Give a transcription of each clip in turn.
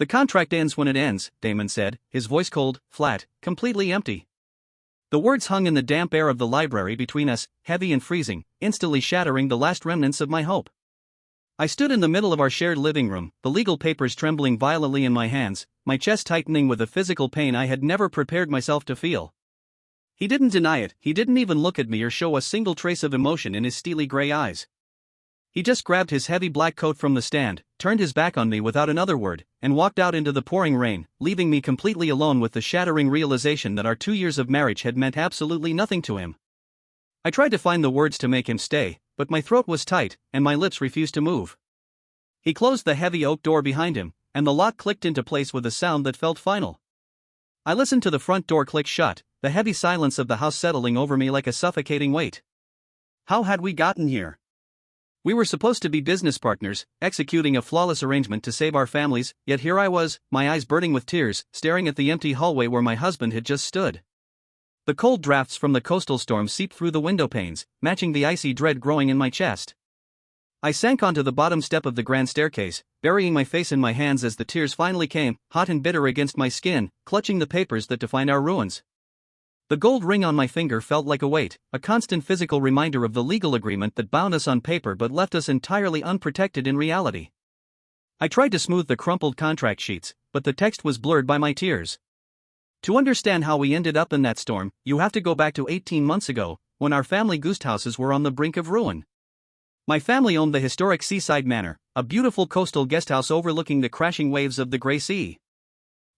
The contract ends when it ends, Damon said, his voice cold, flat, completely empty. The words hung in the damp air of the library between us, heavy and freezing, instantly shattering the last remnants of my hope. I stood in the middle of our shared living room, the legal papers trembling violently in my hands, my chest tightening with a physical pain I had never prepared myself to feel. He didn't deny it, he didn't even look at me or show a single trace of emotion in his steely gray eyes. He just grabbed his heavy black coat from the stand, turned his back on me without another word, and walked out into the pouring rain, leaving me completely alone with the shattering realization that our 2 years of marriage had meant absolutely nothing to him. I tried to find the words to make him stay, but my throat was tight, and my lips refused to move. He closed the heavy oak door behind him, and the lock clicked into place with a sound that felt final. I listened to the front door click shut, the heavy silence of the house settling over me like a suffocating weight. How had we gotten here? We were supposed to be business partners, executing a flawless arrangement to save our families, yet here I was, my eyes burning with tears, staring at the empty hallway where my husband had just stood. The cold drafts from the coastal storm seeped through the window panes, matching the icy dread growing in my chest. I sank onto the bottom step of the grand staircase, burying my face in my hands as the tears finally came, hot and bitter against my skin, clutching the papers that defined our ruins. The gold ring on my finger felt like a weight, a constant physical reminder of the legal agreement that bound us on paper but left us entirely unprotected in reality. I tried to smooth the crumpled contract sheets, but the text was blurred by my tears. To understand how we ended up in that storm, you have to go back to 18 months ago, when our family ghost houses were on the brink of ruin. My family owned the historic Seaside Manor, a beautiful coastal guesthouse overlooking the crashing waves of the Grey Sea.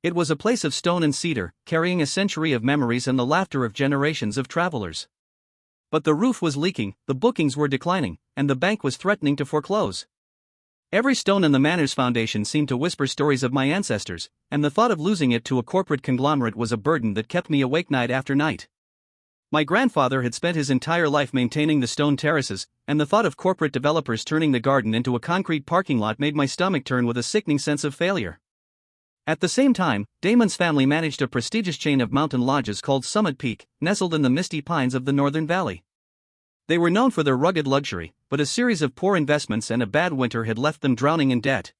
It was a place of stone and cedar, carrying a century of memories and the laughter of generations of travelers. But the roof was leaking, the bookings were declining, and the bank was threatening to foreclose. Every stone in the manor's foundation seemed to whisper stories of my ancestors, and the thought of losing it to a corporate conglomerate was a burden that kept me awake night after night. My grandfather had spent his entire life maintaining the stone terraces, and the thought of corporate developers turning the garden into a concrete parking lot made my stomach turn with a sickening sense of failure. At the same time, Damon's family managed a prestigious chain of mountain lodges called Summit Peak, nestled in the misty pines of the Northern Valley. They were known for their rugged luxury, but a series of poor investments and a bad winter had left them drowning in debt.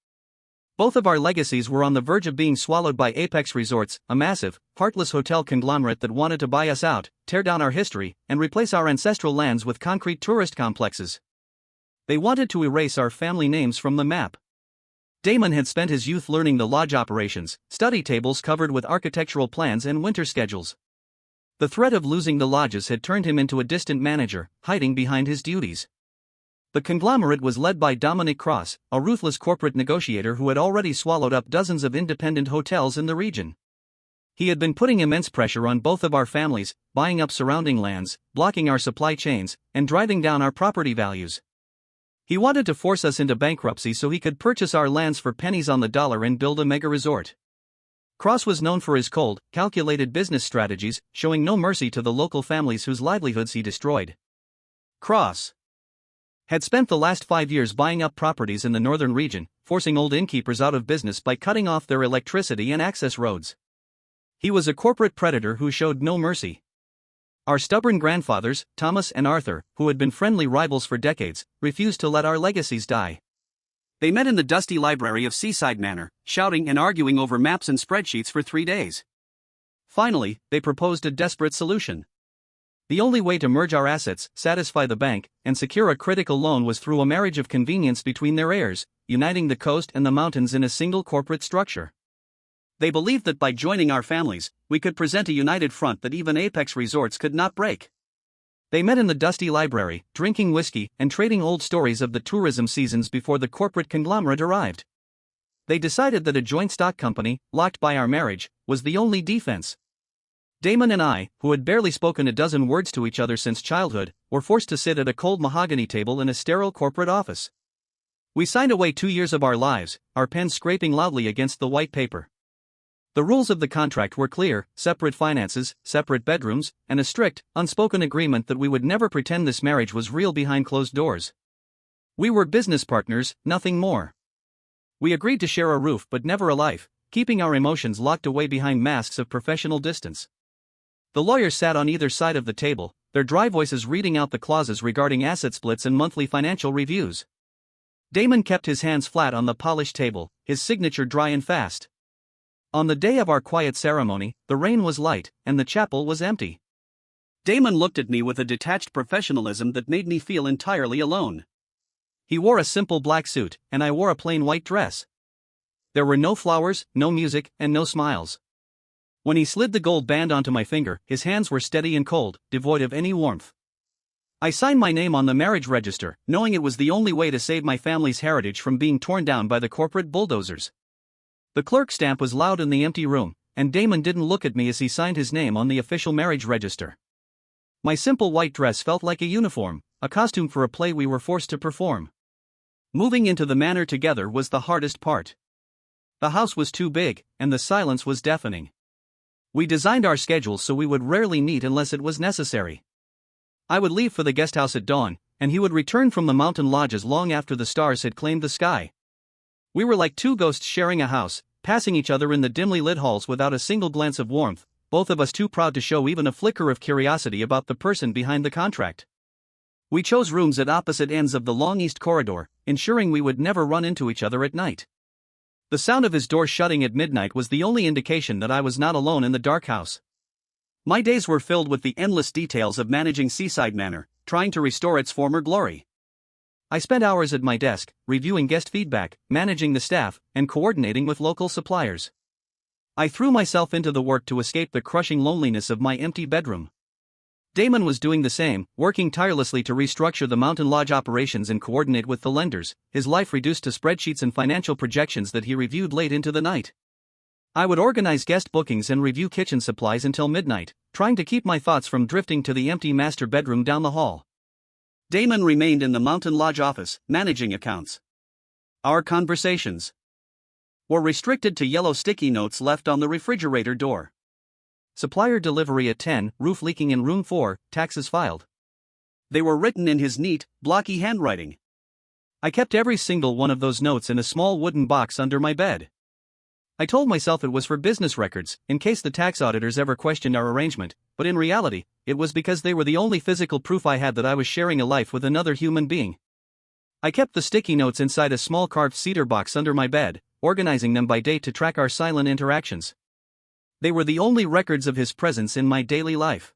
Both of our legacies were on the verge of being swallowed by Apex Resorts, a massive, heartless hotel conglomerate that wanted to buy us out, tear down our history, and replace our ancestral lands with concrete tourist complexes. They wanted to erase our family names from the map. Damon had spent his youth learning the lodge operations, study tables covered with architectural plans and winter schedules. The threat of losing the lodges had turned him into a distant manager, hiding behind his duties. The conglomerate was led by Dominic Cross, a ruthless corporate negotiator who had already swallowed up dozens of independent hotels in the region. He had been putting immense pressure on both of our families, buying up surrounding lands, blocking our supply chains, and driving down our property values. He wanted to force us into bankruptcy so he could purchase our lands for pennies on the dollar and build a mega resort. Cross was known for his cold, calculated business strategies, showing no mercy to the local families whose livelihoods he destroyed. Cross had spent the last 5 years buying up properties in the northern region, forcing old innkeepers out of business by cutting off their electricity and access roads. He was a corporate predator who showed no mercy. Our stubborn grandfathers, Thomas and Arthur, who had been friendly rivals for decades, refused to let our legacies die. They met in the dusty library of Seaside Manor, shouting and arguing over maps and spreadsheets for 3 days. Finally, they proposed a desperate solution. The only way to merge our assets, satisfy the bank, and secure a critical loan was through a marriage of convenience between their heirs, uniting the coast and the mountains in a single corporate structure. They believed that by joining our families, we could present a united front that even Apex Resorts could not break. They met in the dusty library, drinking whiskey and trading old stories of the tourism seasons before the corporate conglomerate arrived. They decided that a joint stock company, locked by our marriage, was the only defense. Damon and I, who had barely spoken a dozen words to each other since childhood, were forced to sit at a cold mahogany table in a sterile corporate office. We signed away 2 years of our lives, our pens scraping loudly against the white paper. The rules of the contract were clear: separate finances, separate bedrooms, and a strict, unspoken agreement that we would never pretend this marriage was real behind closed doors. We were business partners, nothing more. We agreed to share a roof but never a life, keeping our emotions locked away behind masks of professional distance. The lawyers sat on either side of the table, their dry voices reading out the clauses regarding asset splits and monthly financial reviews. Damon kept his hands flat on the polished table, his signature dry and fast. On the day of our quiet ceremony, the rain was light, and the chapel was empty. Damon looked at me with a detached professionalism that made me feel entirely alone. He wore a simple black suit, and I wore a plain white dress. There were no flowers, no music, and no smiles. When he slid the gold band onto my finger, his hands were steady and cold, devoid of any warmth. I signed my name on the marriage register, knowing it was the only way to save my family's heritage from being torn down by the corporate bulldozers. The clerk's stamp was loud in the empty room, and Damon didn't look at me as he signed his name on the official marriage register. My simple white dress felt like a uniform, a costume for a play we were forced to perform. Moving into the manor together was the hardest part. The house was too big, and the silence was deafening. We designed our schedules so we would rarely meet unless it was necessary. I would leave for the guesthouse at dawn, and he would return from the mountain lodges long after the stars had claimed the sky. We were like two ghosts sharing a house, passing each other in the dimly lit halls without a single glance of warmth, both of us too proud to show even a flicker of curiosity about the person behind the contract. We chose rooms at opposite ends of the long east corridor, ensuring we would never run into each other at night. The sound of his door shutting at midnight was the only indication that I was not alone in the dark house. My days were filled with the endless details of managing Seaside Manor, trying to restore its former glory. I spent hours at my desk, reviewing guest feedback, managing the staff, and coordinating with local suppliers. I threw myself into the work to escape the crushing loneliness of my empty bedroom. Damon was doing the same, working tirelessly to restructure the mountain lodge operations and coordinate with the lenders, his life reduced to spreadsheets and financial projections that he reviewed late into the night. I would organize guest bookings and review kitchen supplies until midnight, trying to keep my thoughts from drifting to the empty master bedroom down the hall. Damon remained in the mountain lodge office, managing accounts. Our conversations were restricted to yellow sticky notes left on the refrigerator door. Supplier delivery at 10, roof leaking in room 4, taxes filed. They were written in his neat, blocky handwriting. I kept every single one of those notes in a small wooden box under my bed. I told myself it was for business records, in case the tax auditors ever questioned our arrangement, but in reality, it was because they were the only physical proof I had that I was sharing a life with another human being. I kept the sticky notes inside a small carved cedar box under my bed, organizing them by date to track our silent interactions. They were the only records of his presence in my daily life.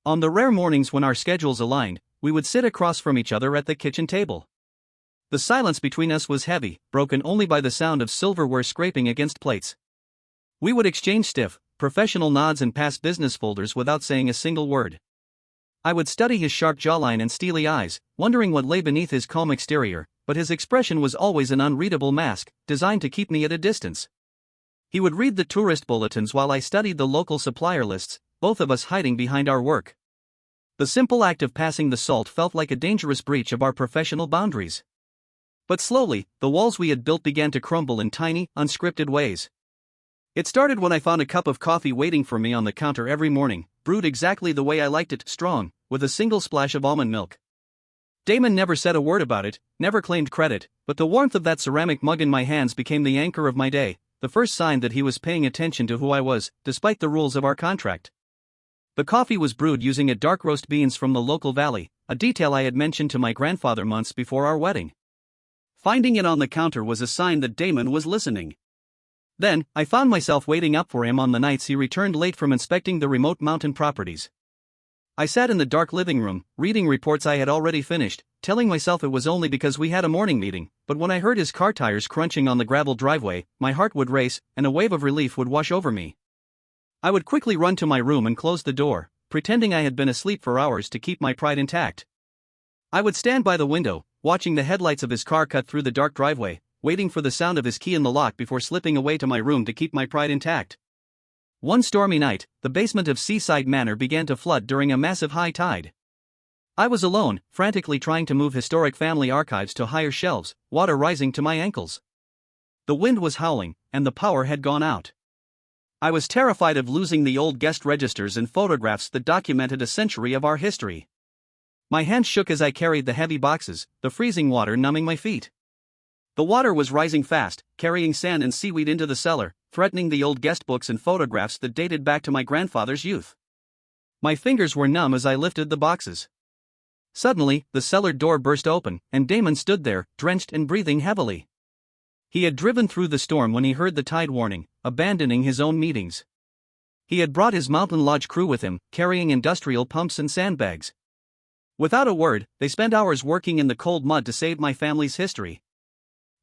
On the rare mornings when our schedules aligned, we would sit across from each other at the kitchen table. The silence between us was heavy, broken only by the sound of silverware scraping against plates. We would exchange stiff, professional nods and pass business folders without saying a single word. I would study his sharp jawline and steely eyes, wondering what lay beneath his calm exterior, but his expression was always an unreadable mask, designed to keep me at a distance. He would read the tourist bulletins while I studied the local supplier lists, both of us hiding behind our work. The simple act of passing the salt felt like a dangerous breach of our professional boundaries. But slowly, the walls we had built began to crumble in tiny, unscripted ways. It started when I found a cup of coffee waiting for me on the counter every morning, brewed exactly the way I liked it, strong, with a single splash of almond milk. Damon never said a word about it, never claimed credit, but the warmth of that ceramic mug in my hands became the anchor of my day, the first sign that he was paying attention to who I was, despite the rules of our contract. The coffee was brewed using a dark roast beans from the local valley, a detail I had mentioned to my grandfather months before our wedding. Finding it on the counter was a sign that Damon was listening. Then, I found myself waiting up for him on the nights he returned late from inspecting the remote mountain properties. I sat in the dark living room, reading reports I had already finished, telling myself it was only because we had a morning meeting, but when I heard his car tires crunching on the gravel driveway, my heart would race, and a wave of relief would wash over me. I would quickly run to my room and close the door, pretending I had been asleep for hours to keep my pride intact. I would stand by the window, watching the headlights of his car cut through the dark driveway, waiting for the sound of his key in the lock before slipping away to my room to keep my pride intact. One stormy night, the basement of Seaside Manor began to flood during a massive high tide. I was alone, frantically trying to move historic family archives to higher shelves, water rising to my ankles. The wind was howling, and the power had gone out. I was terrified of losing the old guest registers and photographs that documented a century of our history. My hands shook as I carried the heavy boxes, the freezing water numbing my feet. The water was rising fast, carrying sand and seaweed into the cellar, threatening the old guest books and photographs that dated back to my grandfather's youth. My fingers were numb as I lifted the boxes. Suddenly, the cellar door burst open, and Damon stood there, drenched and breathing heavily. He had driven through the storm when he heard the tide warning, abandoning his own meetings. He had brought his mountain lodge crew with him, carrying industrial pumps and sandbags. Without a word, they spent hours working in the cold mud to save my family's history.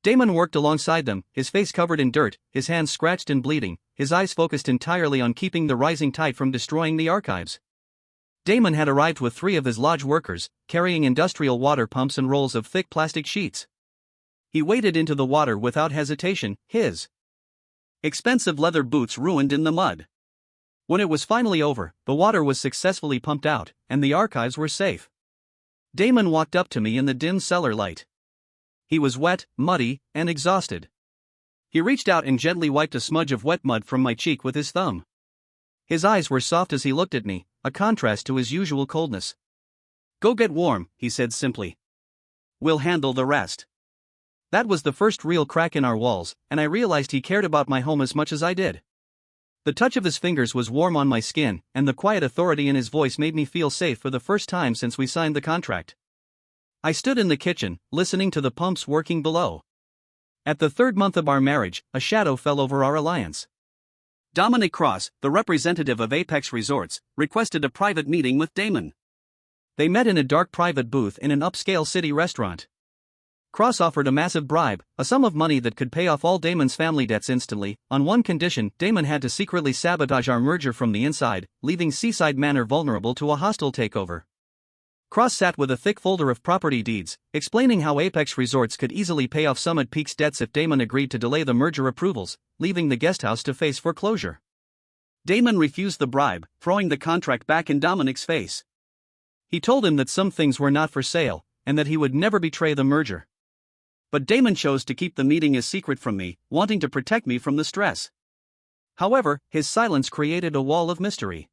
Damon worked alongside them, his face covered in dirt, his hands scratched and bleeding, his eyes focused entirely on keeping the rising tide from destroying the archives. Damon had arrived with 3 of his lodge workers, carrying industrial water pumps and rolls of thick plastic sheets. He waded into the water without hesitation, his expensive leather boots ruined in the mud. When it was finally over, the water was successfully pumped out, and the archives were safe. Damon walked up to me in the dim cellar light. He was wet, muddy, and exhausted. He reached out and gently wiped a smudge of wet mud from my cheek with his thumb. His eyes were soft as he looked at me, a contrast to his usual coldness. "Go get warm," he said simply. "We'll handle the rest." That was the first real crack in our walls, and I realized he cared about my home as much as I did. The touch of his fingers was warm on my skin, and the quiet authority in his voice made me feel safe for the first time since we signed the contract. I stood in the kitchen, listening to the pumps working below. At the 3rd month of our marriage, a shadow fell over our alliance. Dominic Cross, the representative of Apex Resorts, requested a private meeting with Damon. They met in a dark private booth in an upscale city restaurant. Cross offered a massive bribe, a sum of money that could pay off all Damon's family debts instantly. On one condition: Damon had to secretly sabotage our merger from the inside, leaving Seaside Manor vulnerable to a hostile takeover. Cross sat with a thick folder of property deeds, explaining how Apex Resorts could easily pay off Summit Peak's debts if Damon agreed to delay the merger approvals, leaving the guesthouse to face foreclosure. Damon refused the bribe, throwing the contract back in Dominic's face. He told him that some things were not for sale, and that he would never betray the merger. But Damon chose to keep the meeting a secret from me, wanting to protect me from the stress. However, his silence created a wall of mystery.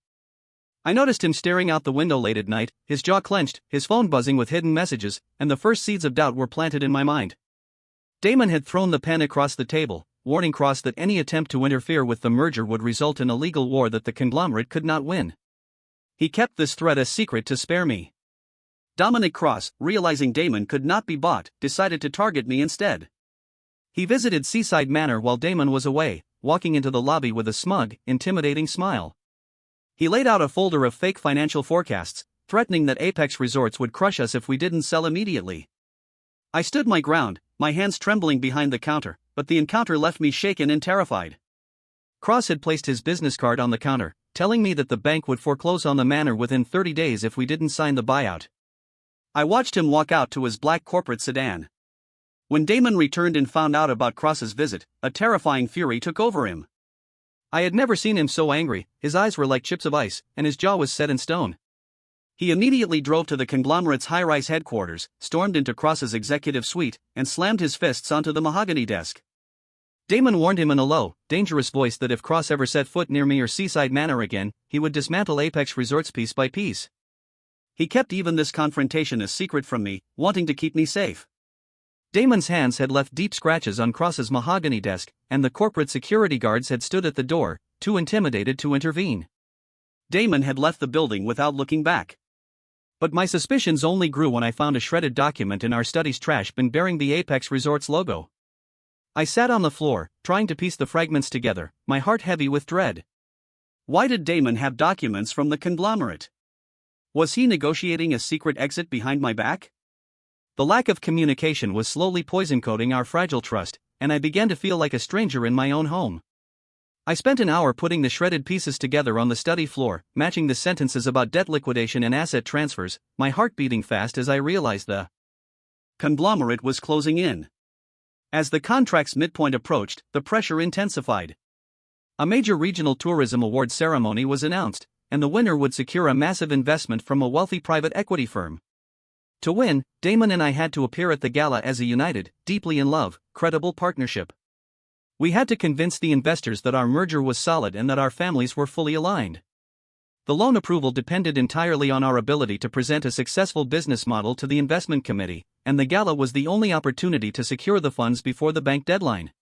I noticed him staring out the window late at night, his jaw clenched, his phone buzzing with hidden messages, and the first seeds of doubt were planted in my mind. Damon had thrown the pen across the table, warning Cross that any attempt to interfere with the merger would result in a legal war that the conglomerate could not win. He kept this threat a secret to spare me. Dominic Cross, realizing Damon could not be bought, decided to target me instead. He visited Seaside Manor while Damon was away, walking into the lobby with a smug, intimidating smile. He laid out a folder of fake financial forecasts, threatening that Apex Resorts would crush us if we didn't sell immediately. I stood my ground, my hands trembling behind the counter, but the encounter left me shaken and terrified. Cross had placed his business card on the counter, telling me that the bank would foreclose on the manor within 30 days if we didn't sign the buyout. I watched him walk out to his black corporate sedan. When Damon returned and found out about Cross's visit, a terrifying fury took over him. I had never seen him so angry, his eyes were like chips of ice, and his jaw was set in stone. He immediately drove to the conglomerate's high-rise headquarters, stormed into Cross's executive suite, and slammed his fists onto the mahogany desk. Damon warned him in a low, dangerous voice that if Cross ever set foot near me or Seaside Manor again, he would dismantle Apex Resorts piece by piece. He kept even this confrontation a secret from me, wanting to keep me safe. Damon's hands had left deep scratches on Cross's mahogany desk, and the corporate security guards had stood at the door, too intimidated to intervene. Damon had left the building without looking back. But my suspicions only grew when I found a shredded document in our study's trash bin bearing the Apex Resorts logo. I sat on the floor, trying to piece the fragments together, my heart heavy with dread. Why did Damon have documents from the conglomerate? Was he negotiating a secret exit behind my back? The lack of communication was slowly poison-coating our fragile trust, and I began to feel like a stranger in my own home. I spent an hour putting the shredded pieces together on the study floor, matching the sentences about debt liquidation and asset transfers, my heart beating fast as I realized the conglomerate was closing in. As the contract's midpoint approached, the pressure intensified. A major regional tourism award ceremony was announced, and the winner would secure a massive investment from a wealthy private equity firm. To win, Damon and I had to appear at the gala as a united, deeply in love, credible partnership. We had to convince the investors that our merger was solid and that our families were fully aligned. The loan approval depended entirely on our ability to present a successful business model to the investment committee, and the gala was the only opportunity to secure the funds before the bank deadline.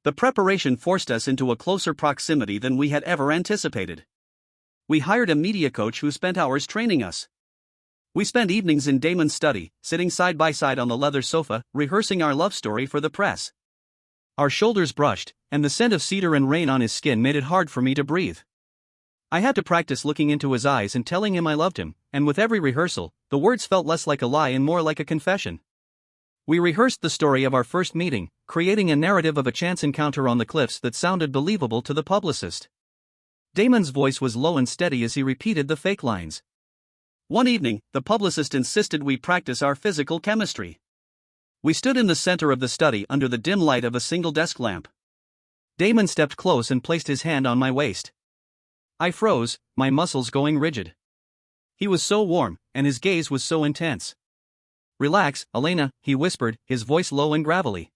The preparation forced us into a closer proximity than we had ever anticipated. We hired a media coach who spent hours training us. We spent evenings in Damon's study, sitting side by side on the leather sofa, rehearsing our love story for the press. Our shoulders brushed, and the scent of cedar and rain on his skin made it hard for me to breathe. I had to practice looking into his eyes and telling him I loved him, and with every rehearsal, the words felt less like a lie and more like a confession. We rehearsed the story of our first meeting, creating a narrative of a chance encounter on the cliffs that sounded believable to the publicist. Damon's voice was low and steady as he repeated the fake lines. One evening, the publicist insisted we practice our physical chemistry. We stood in the center of the study under the dim light of a single desk lamp. Damon stepped close and placed his hand on my waist. I froze, my muscles going rigid. He was so warm, and his gaze was so intense. "Relax, Elena," he whispered, his voice low and gravelly.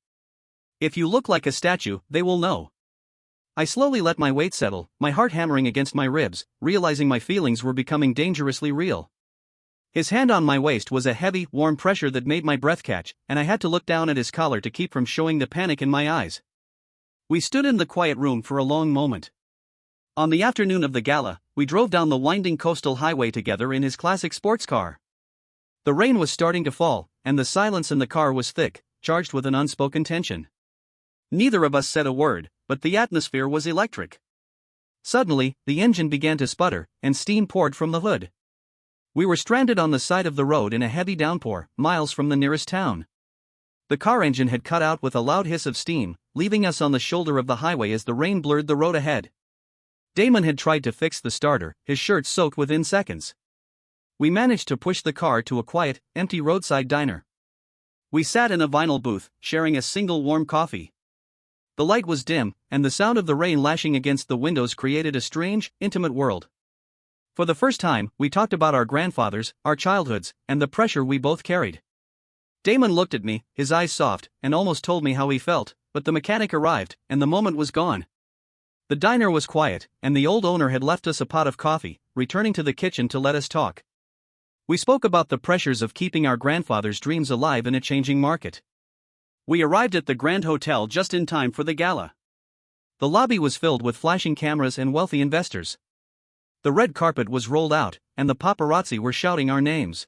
"If you look like a statue, they will know." I slowly let my weight settle, my heart hammering against my ribs, realizing my feelings were becoming dangerously real. His hand on my waist was a heavy, warm pressure that made my breath catch, and I had to look down at his collar to keep from showing the panic in my eyes. We stood in the quiet room for a long moment. On the afternoon of the gala, we drove down the winding coastal highway together in his classic sports car. The rain was starting to fall, and the silence in the car was thick, charged with an unspoken tension. Neither of us said a word, but the atmosphere was electric. Suddenly, the engine began to sputter, and steam poured from the hood. We were stranded on the side of the road in a heavy downpour, miles from the nearest town. The car engine had cut out with a loud hiss of steam, leaving us on the shoulder of the highway as the rain blurred the road ahead. Damon had tried to fix the starter, his shirt soaked within seconds. We managed to push the car to a quiet, empty roadside diner. We sat in a vinyl booth, sharing a single warm coffee. The light was dim, and the sound of the rain lashing against the windows created a strange, intimate world. For the first time, we talked about our grandfathers, our childhoods, and the pressure we both carried. Damon looked at me, his eyes soft, and almost told me how he felt, but the mechanic arrived, and the moment was gone. The diner was quiet, and the old owner had left us a pot of coffee, returning to the kitchen to let us talk. We spoke about the pressures of keeping our grandfathers' dreams alive in a changing market. We arrived at the Grand Hotel just in time for the gala. The lobby was filled with flashing cameras and wealthy investors. The red carpet was rolled out, and the paparazzi were shouting our names.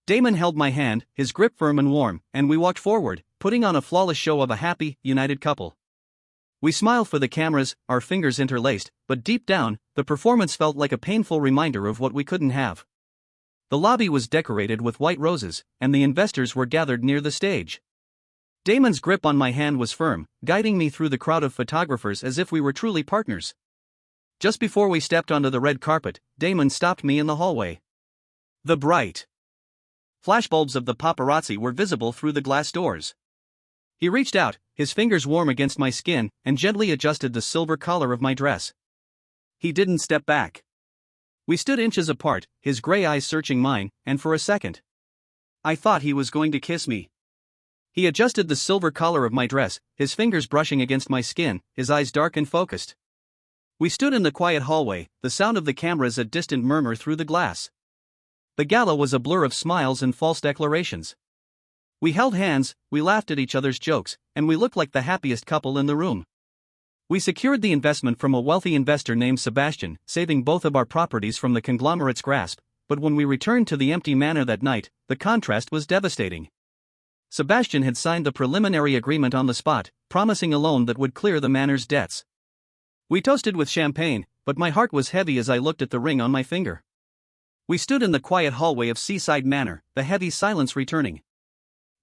Damon held my hand, his grip firm and warm, and we walked forward, putting on a flawless show of a happy, united couple. We smiled for the cameras, our fingers interlaced, but deep down, the performance felt like a painful reminder of what we couldn't have. The lobby was decorated with white roses, and the investors were gathered near the stage. Damon's grip on my hand was firm, guiding me through the crowd of photographers as if we were truly partners. Just before we stepped onto the red carpet, Damon stopped me in the hallway. The bright flashbulbs of the paparazzi were visible through the glass doors. He reached out, his fingers warm against my skin, and gently adjusted the silver collar of my dress. He didn't step back. We stood inches apart, his gray eyes searching mine, and for a second, I thought he was going to kiss me. He adjusted the silver collar of my dress, his fingers brushing against my skin, his eyes dark and focused. We stood in the quiet hallway, the sound of the cameras a distant murmur through the glass. The gala was a blur of smiles and false declarations. We held hands, we laughed at each other's jokes, and we looked like the happiest couple in the room. We secured the investment from a wealthy investor named Sebastian, saving both of our properties from the conglomerate's grasp, but when we returned to the empty manor that night, the contrast was devastating. Sebastian had signed the preliminary agreement on the spot, promising a loan that would clear the manor's debts. We toasted with champagne, but my heart was heavy as I looked at the ring on my finger. We stood in the quiet hallway of Seaside Manor, the heavy silence returning.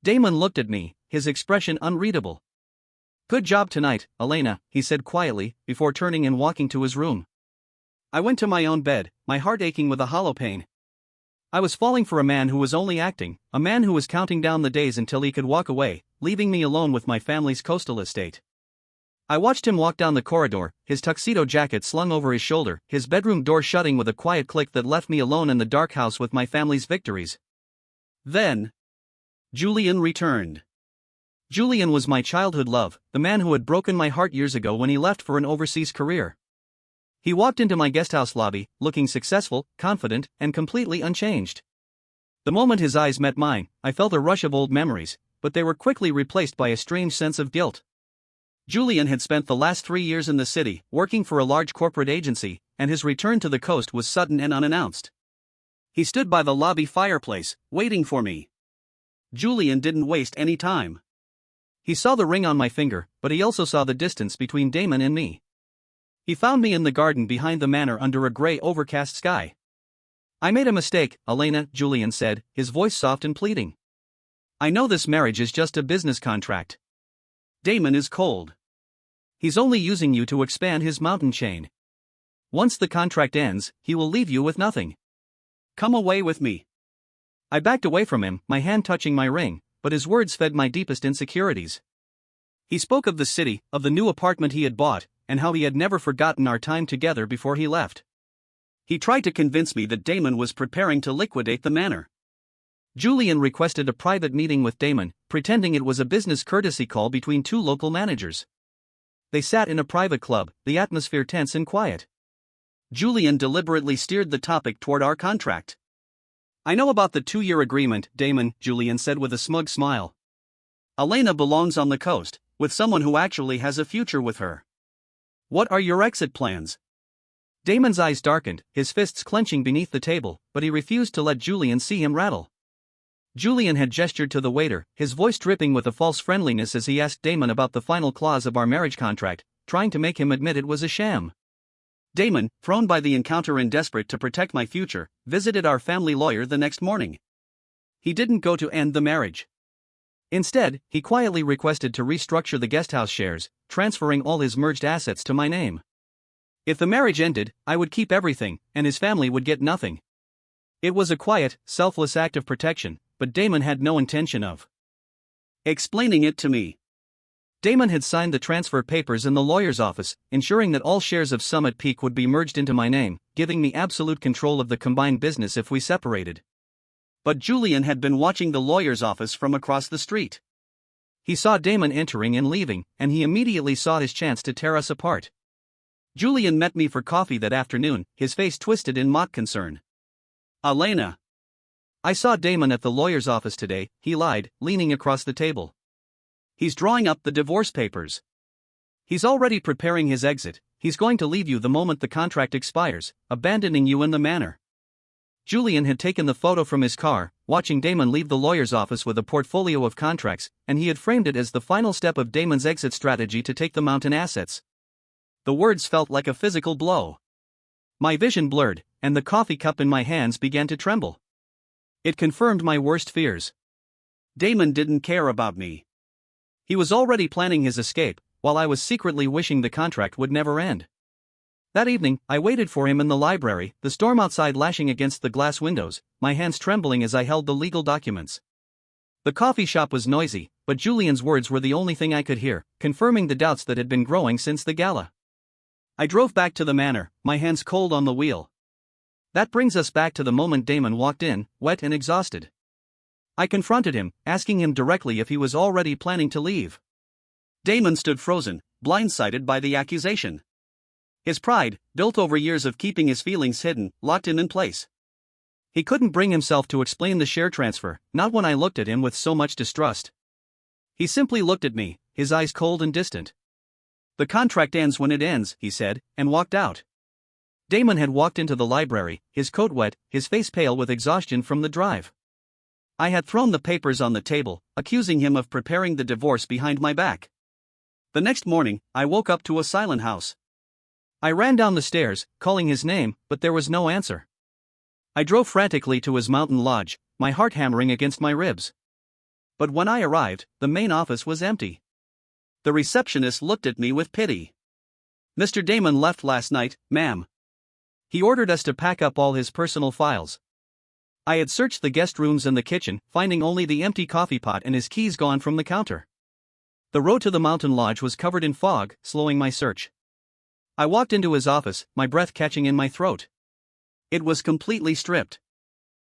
Damon looked at me, his expression unreadable. "Good job tonight, Elena," he said quietly, before turning and walking to his room. I went to my own bed, my heart aching with a hollow pain. I was falling for a man who was only acting, a man who was counting down the days until he could walk away, leaving me alone with my family's coastal estate. I watched him walk down the corridor, his tuxedo jacket slung over his shoulder, his bedroom door shutting with a quiet click that left me alone in the dark house with my family's victories. Then, Julian returned. Julian was my childhood love, the man who had broken my heart years ago when he left for an overseas career. He walked into my guesthouse lobby, looking successful, confident, and completely unchanged. The moment his eyes met mine, I felt a rush of old memories, but they were quickly replaced by a strange sense of guilt. Julian had spent the last 3 years in the city, working for a large corporate agency, and his return to the coast was sudden and unannounced. He stood by the lobby fireplace, waiting for me. Julian didn't waste any time. He saw the ring on my finger, but he also saw the distance between Damon and me. He found me in the garden behind the manor under a gray overcast sky. I made a mistake, Elena, Julian said, his voice soft and pleading. I know this marriage is just a business contract. Damon is cold. He's only using you to expand his mountain chain. Once the contract ends, he will leave you with nothing. Come away with me. I backed away from him, my hand touching my ring, but his words fed my deepest insecurities. He spoke of the city, of the new apartment he had bought, and how he had never forgotten our time together before he left. He tried to convince me that Damon was preparing to liquidate the manor. Julian requested a private meeting with Damon, pretending it was a business courtesy call between two local managers. They sat in a private club, the atmosphere tense and quiet. Julian deliberately steered the topic toward our contract. I know about the 2-year agreement, Damon, Julian said with a smug smile. Elena belongs on the coast, with someone who actually has a future with her. What are your exit plans? Damon's eyes darkened, his fists clenching beneath the table, but he refused to let Julian see him rattle. Julian had gestured to the waiter, his voice dripping with a false friendliness as he asked Damon about the final clause of our marriage contract, trying to make him admit it was a sham. Damon, thrown by the encounter and desperate to protect my future, visited our family lawyer the next morning. He didn't go to end the marriage. Instead, he quietly requested to restructure the guesthouse shares, transferring all his merged assets to my name. If the marriage ended, I would keep everything, and his family would get nothing. It was a quiet, selfless act of protection, but Damon had no intention of explaining it to me. Damon had signed the transfer papers in the lawyer's office, ensuring that all shares of Summit Peak would be merged into my name, giving me absolute control of the combined business if we separated. But Julian had been watching the lawyer's office from across the street. He saw Damon entering and leaving, and he immediately saw his chance to tear us apart. Julian met me for coffee that afternoon, his face twisted in mock concern. Elena. I saw Damon at the lawyer's office today, he lied, leaning across the table. He's drawing up the divorce papers. He's already preparing his exit. He's going to leave you the moment the contract expires, abandoning you in the manor. Julian had taken the photo from his car, watching Damon leave the lawyer's office with a portfolio of contracts, and he had framed it as the final step of Damon's exit strategy to take the mountain assets. The words felt like a physical blow. My vision blurred, and the coffee cup in my hands began to tremble. It confirmed my worst fears. Damon didn't care about me. He was already planning his escape, while I was secretly wishing the contract would never end. That evening, I waited for him in the library, the storm outside lashing against the glass windows, my hands trembling as I held the legal documents. The coffee shop was noisy, but Julian's words were the only thing I could hear, confirming the doubts that had been growing since the gala. I drove back to the manor, my hands cold on the wheel. That brings us back to the moment Damon walked in, wet and exhausted. I confronted him, asking him directly if he was already planning to leave. Damon stood frozen, blindsided by the accusation. His pride, built over years of keeping his feelings hidden, locked him in place. He couldn't bring himself to explain the share transfer, not when I looked at him with so much distrust. He simply looked at me, his eyes cold and distant. The contract ends when it ends, he said, and walked out. Damon had walked into the library, his coat wet, his face pale with exhaustion from the drive. I had thrown the papers on the table, accusing him of preparing the divorce behind my back. The next morning, I woke up to a silent house. I ran down the stairs, calling his name, but there was no answer. I drove frantically to his mountain lodge, my heart hammering against my ribs. But when I arrived, the main office was empty. The receptionist looked at me with pity. "Mr. Damon left last night, ma'am. He ordered us to pack up all his personal files." I had searched the guest rooms and the kitchen, finding only the empty coffee pot and his keys gone from the counter. The road to the mountain lodge was covered in fog, slowing my search. I walked into his office, my breath catching in my throat. It was completely stripped.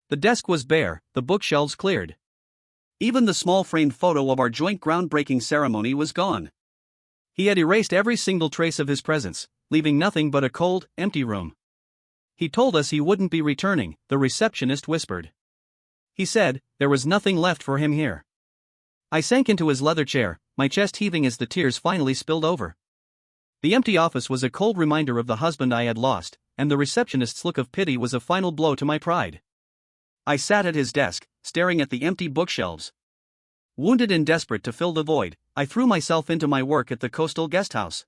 The desk was bare, the bookshelves cleared. Even the small framed photo of our joint groundbreaking ceremony was gone. He had erased every single trace of his presence, leaving nothing but a cold, empty room. "He told us he wouldn't be returning," the receptionist whispered. "He said there was nothing left for him here." I sank into his leather chair, my chest heaving as the tears finally spilled over. The empty office was a cold reminder of the husband I had lost, and the receptionist's look of pity was a final blow to my pride. I sat at his desk, staring at the empty bookshelves. Wounded and desperate to fill the void, I threw myself into my work at the coastal guest house.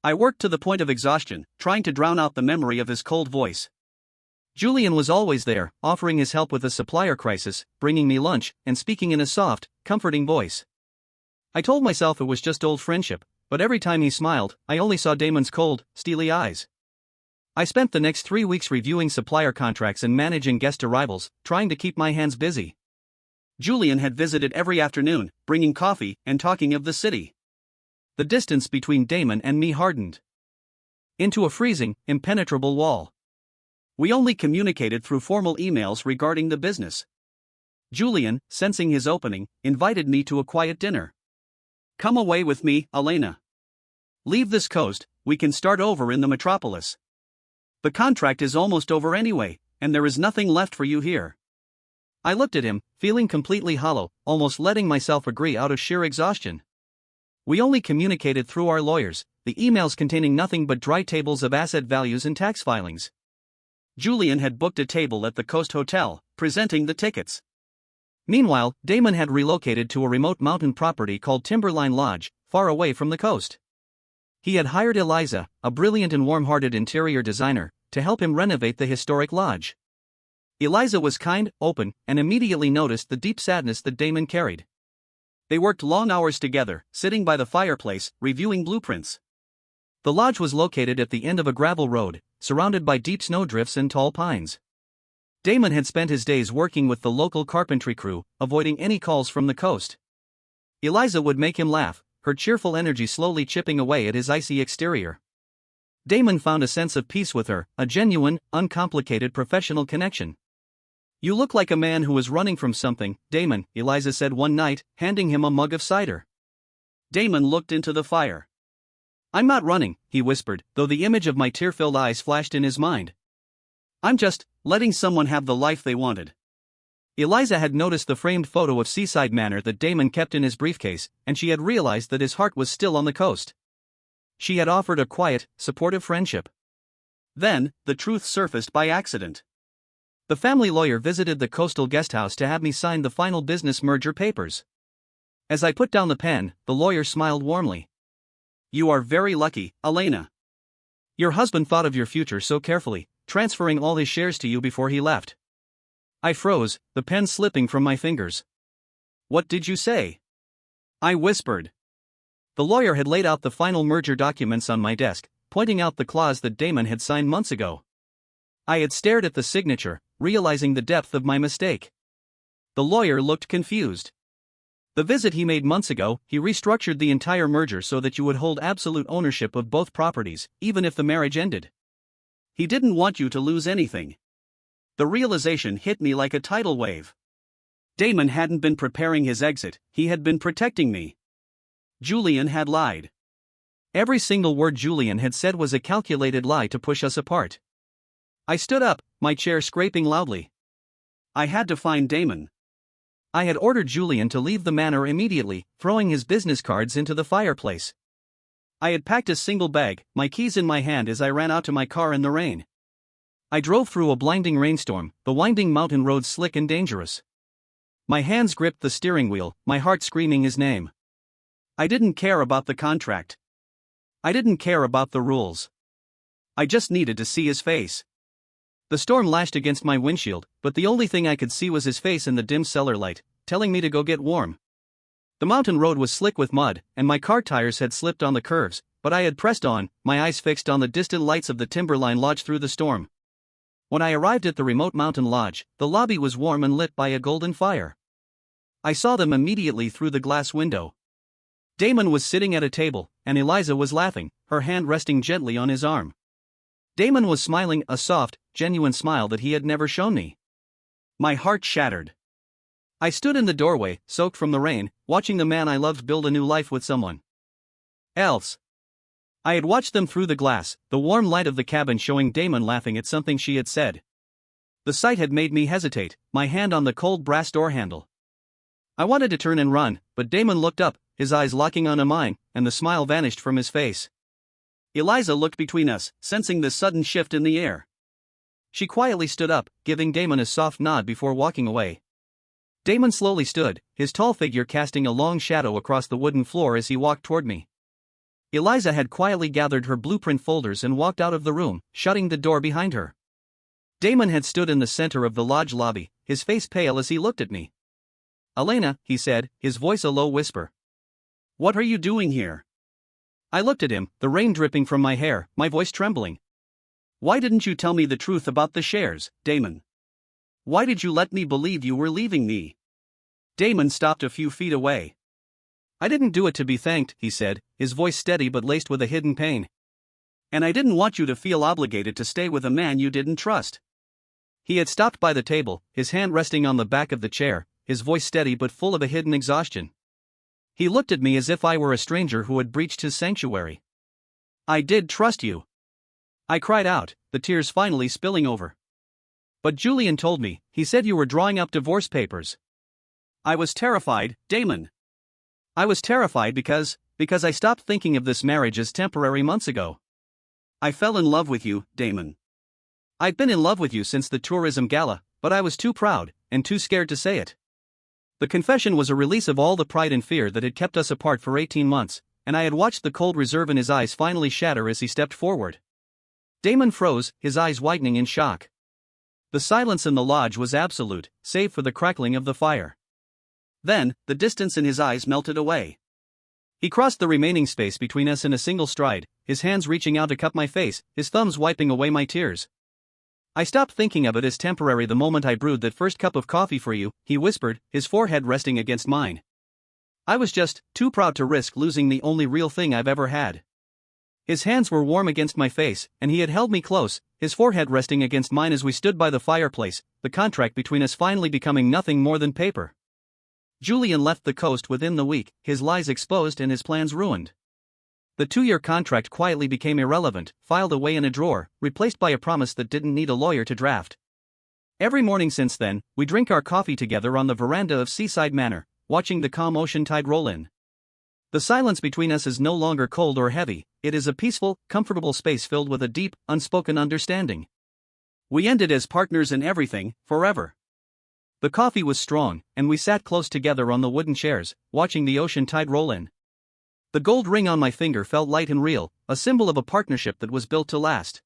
I worked to the point of exhaustion, trying to drown out the memory of his cold voice. Julian was always there, offering his help with a supplier crisis, bringing me lunch, and speaking in a soft, comforting voice. I told myself it was just old friendship, but every time he smiled, I only saw Damon's cold, steely eyes. I spent the next 3 weeks reviewing supplier contracts and managing guest arrivals, trying to keep my hands busy. Julian had visited every afternoon, bringing coffee and talking of the city. The distance between Damon and me hardened into a freezing, impenetrable wall. We only communicated through formal emails regarding the business. Julian, sensing his opening, invited me to a quiet dinner. "Come away with me, Elena. Leave this coast, we can start over in the metropolis. The contract is almost over anyway, and there is nothing left for you here." I looked at him, feeling completely hollow, almost letting myself agree out of sheer exhaustion. We only communicated through our lawyers, the emails containing nothing but dry tables of asset values and tax filings. Julian had booked a table at the Coast Hotel, presenting the tickets. Meanwhile, Damon had relocated to a remote mountain property called Timberline Lodge, far away from the coast. He had hired Eliza, a brilliant and warm-hearted interior designer, to help him renovate the historic lodge. Eliza was kind, open, and immediately noticed the deep sadness that Damon carried. They worked long hours together, sitting by the fireplace, reviewing blueprints. The lodge was located at the end of a gravel road, surrounded by deep snowdrifts and tall pines. Damon had spent his days working with the local carpentry crew, avoiding any calls from the coast. Eliza would make him laugh, her cheerful energy slowly chipping away at his icy exterior. Damon found a sense of peace with her, a genuine, uncomplicated professional connection. "You look like a man who is running from something, Damon," Eliza said one night, handing him a mug of cider. Damon looked into the fire. "I'm not running," he whispered, though the image of my tear-filled eyes flashed in his mind. "I'm just letting someone have the life they wanted." Eliza had noticed the framed photo of Seaside Manor that Damon kept in his briefcase, and she had realized that his heart was still on the coast. She had offered a quiet, supportive friendship. Then, the truth surfaced by accident. The family lawyer visited the coastal guest house to have me sign the final business merger papers. As I put down the pen, the lawyer smiled warmly. "You are very lucky, Elena. Your husband thought of your future so carefully, transferring all his shares to you before he left." I froze, the pen slipping from my fingers. "What did you say?" I whispered. The lawyer had laid out the final merger documents on my desk, pointing out the clause that Damon had signed months ago. I had stared at the signature, realizing the depth of my mistake. The lawyer looked confused. "The visit he made months ago, he restructured the entire merger so that you would hold absolute ownership of both properties, even if the marriage ended. He didn't want you to lose anything." The realization hit me like a tidal wave. Damon hadn't been preparing his exit, he had been protecting me. Julian had lied. Every single word Julian had said was a calculated lie to push us apart. I stood up, my chair scraping loudly. I had to find Damon. I had ordered Julian to leave the manor immediately, throwing his business cards into the fireplace. I had packed a single bag, my keys in my hand as I ran out to my car in the rain. I drove through a blinding rainstorm, the winding mountain road slick and dangerous. My hands gripped the steering wheel, my heart screaming his name. I didn't care about the contract. I didn't care about the rules. I just needed to see his face. The storm lashed against my windshield, but the only thing I could see was his face in the dim cellar light, telling me to go get warm. The mountain road was slick with mud, and my car tires had slipped on the curves, but I had pressed on, my eyes fixed on the distant lights of the Timberline Lodge through the storm. When I arrived at the remote mountain lodge, the lobby was warm and lit by a golden fire. I saw them immediately through the glass window. Damon was sitting at a table, and Eliza was laughing, her hand resting gently on his arm. Damon was smiling, a soft, genuine smile that he had never shown me. My heart shattered. I stood in the doorway, soaked from the rain, watching the man I loved build a new life with someone else. I had watched them through the glass, the warm light of the cabin showing Damon laughing at something she had said. The sight had made me hesitate, my hand on the cold brass door handle. I wanted to turn and run, but Damon looked up, his eyes locking onto mine, and the smile vanished from his face. Eliza looked between us, sensing the sudden shift in the air. She quietly stood up, giving Damon a soft nod before walking away. Damon slowly stood, his tall figure casting a long shadow across the wooden floor as he walked toward me. Eliza had quietly gathered her blueprint folders and walked out of the room, shutting the door behind her. Damon had stood in the center of the lodge lobby, his face pale as he looked at me. "Elena," he said, his voice a low whisper. "What are you doing here?" I looked at him, the rain dripping from my hair, my voice trembling. "Why didn't you tell me the truth about the shares, Damon? Why did you let me believe you were leaving me?" Damon stopped a few feet away. "I didn't do it to be thanked," he said, his voice steady but laced with a hidden pain. "And I didn't want you to feel obligated to stay with a man you didn't trust." He had stopped by the table, his hand resting on the back of the chair, his voice steady but full of a hidden exhaustion. He looked at me as if I were a stranger who had breached his sanctuary. "I did trust you," I cried out, the tears finally spilling over. "But Julian told me, he said you were drawing up divorce papers." I was terrified, Damon. I was terrified because I stopped thinking of this marriage as temporary months ago. I fell in love with you, Damon. I've been in love with you since the tourism gala, but I was too proud, and too scared to say it. The confession was a release of all the pride and fear that had kept us apart for 18 months, and I had watched the cold reserve in his eyes finally shatter as he stepped forward. Damon froze, his eyes widening in shock. The silence in the lodge was absolute, save for the crackling of the fire. Then, the distance in his eyes melted away. He crossed the remaining space between us in a single stride, his hands reaching out to cup my face, his thumbs wiping away my tears. "I stopped thinking of it as temporary the moment I brewed that first cup of coffee for you," he whispered, his forehead resting against mine. "I was just too proud to risk losing the only real thing I've ever had." His hands were warm against my face, and he had held me close, his forehead resting against mine as we stood by the fireplace, the contract between us finally becoming nothing more than paper. Julian left the coast within the week, his lies exposed and his plans ruined. The 2-year contract quietly became irrelevant, filed away in a drawer, replaced by a promise that didn't need a lawyer to draft. Every morning since then, we drink our coffee together on the veranda of Seaside Manor, watching the calm ocean tide roll in. The silence between us is no longer cold or heavy, it is a peaceful, comfortable space filled with a deep, unspoken understanding. We ended as partners in everything, forever. The coffee was strong, and we sat close together on the wooden chairs, watching the ocean tide roll in. The gold ring on my finger felt light and real, a symbol of a partnership that was built to last.